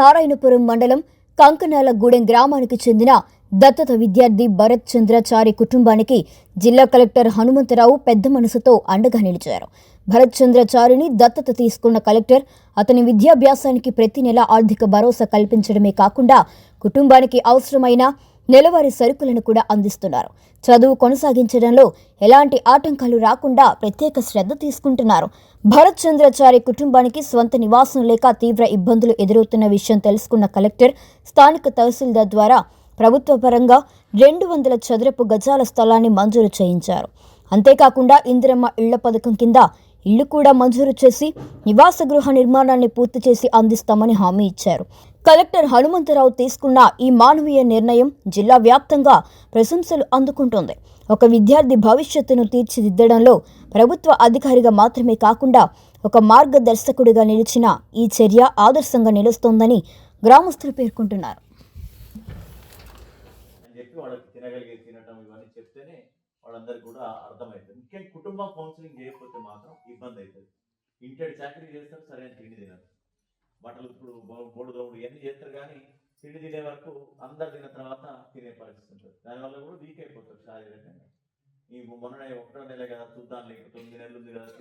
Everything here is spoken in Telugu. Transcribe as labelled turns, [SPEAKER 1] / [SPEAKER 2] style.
[SPEAKER 1] నారాయణపురం మండలం కంకనాలగూడెం గ్రామానికి చెందిన దత్తత విద్యార్థి భరత్ చంద్రాచారి కుటుంబానికి జిల్లా కలెక్టర్ హనుమంతరావు పెద్ద మనసుతో అండగా నిలిచారు. భరత్ చంద్రాచారిని దత్తత తీసుకున్న కలెక్టర్ అతని విద్యాభ్యాసానికి ప్రతి నెల ఆర్థిక భరోసా కల్పించడమే కాకుండా కుటుంబానికి అవసరమైన నెలవారీ సరుకులను కూడా అందిస్తున్నారు. చదువు కొనసాగించడంలో ఎలాంటి ఆటంకాలు రాకుండా ప్రత్యేక శ్రద్ధ తీసుకుంటున్నారు. భరత్ చంద్రాచారి కుటుంబానికి స్వంత నివాసం లేక తీవ్ర ఇబ్బందులు ఎదురవుతున్న విషయం తెలుసుకున్న కలెక్టర్ స్థానిక తహసీల్దార్ ద్వారా ప్రభుత్వ పరంగా 200 చదరపు గజాల స్థలాన్ని మంజూరు చేయించారు. అంతేకాకుండా ఇందిరమ్మ ఇళ్ల పథకం కింద ఇళ్లు కూడా మంజూరు చేసి నివాస గృహ నిర్మాణాన్ని పూర్తి చేసి అందిస్తామని హామీ ఇచ్చారు. కలెక్టర్ హనుమంతరావు తీసుకున్న ఈ మానవీయ నిర్ణయం జిల్లా వ్యాప్తంగా ప్రశంసలు అందుకుంటోంది. ఒక విద్యార్థి భవిష్యత్తును తీర్చిదిద్దడంలో ప్రభుత్వ అధికారిగా మాత్రమే కాకుండా ఒక మార్గదర్శకుడిగా నిలిచిన ఈ చర్య ఆదర్శంగా నిలుస్తోందని గ్రామస్తులు పేర్కొంటున్నారు.
[SPEAKER 2] వాళ్ళందరికీ కూడా అర్థమవుతుంది. ముఖ్యంగా కుటుంబం కౌన్సిలింగ్ చేయకపోతే మాత్రం ఇబ్బంది అవుతుంది. ఇంటి చాకరీ చేస్తారు, సరైన తిండి తినరు, బట్టలు ఇప్పుడు బోడుదోడు ఇవన్నీ చేస్తారు, కానీ తిండి తినే వరకు అందరు తిన్న తర్వాత తినే పరిస్థితి ఉంటుంది. దానివల్ల కూడా వీక్ అయిపోతారు శారీరకంగా. ఈ మొన్న 1వ నెల కదా చూద్దాం, 9 నెలలు ఉంది కదా.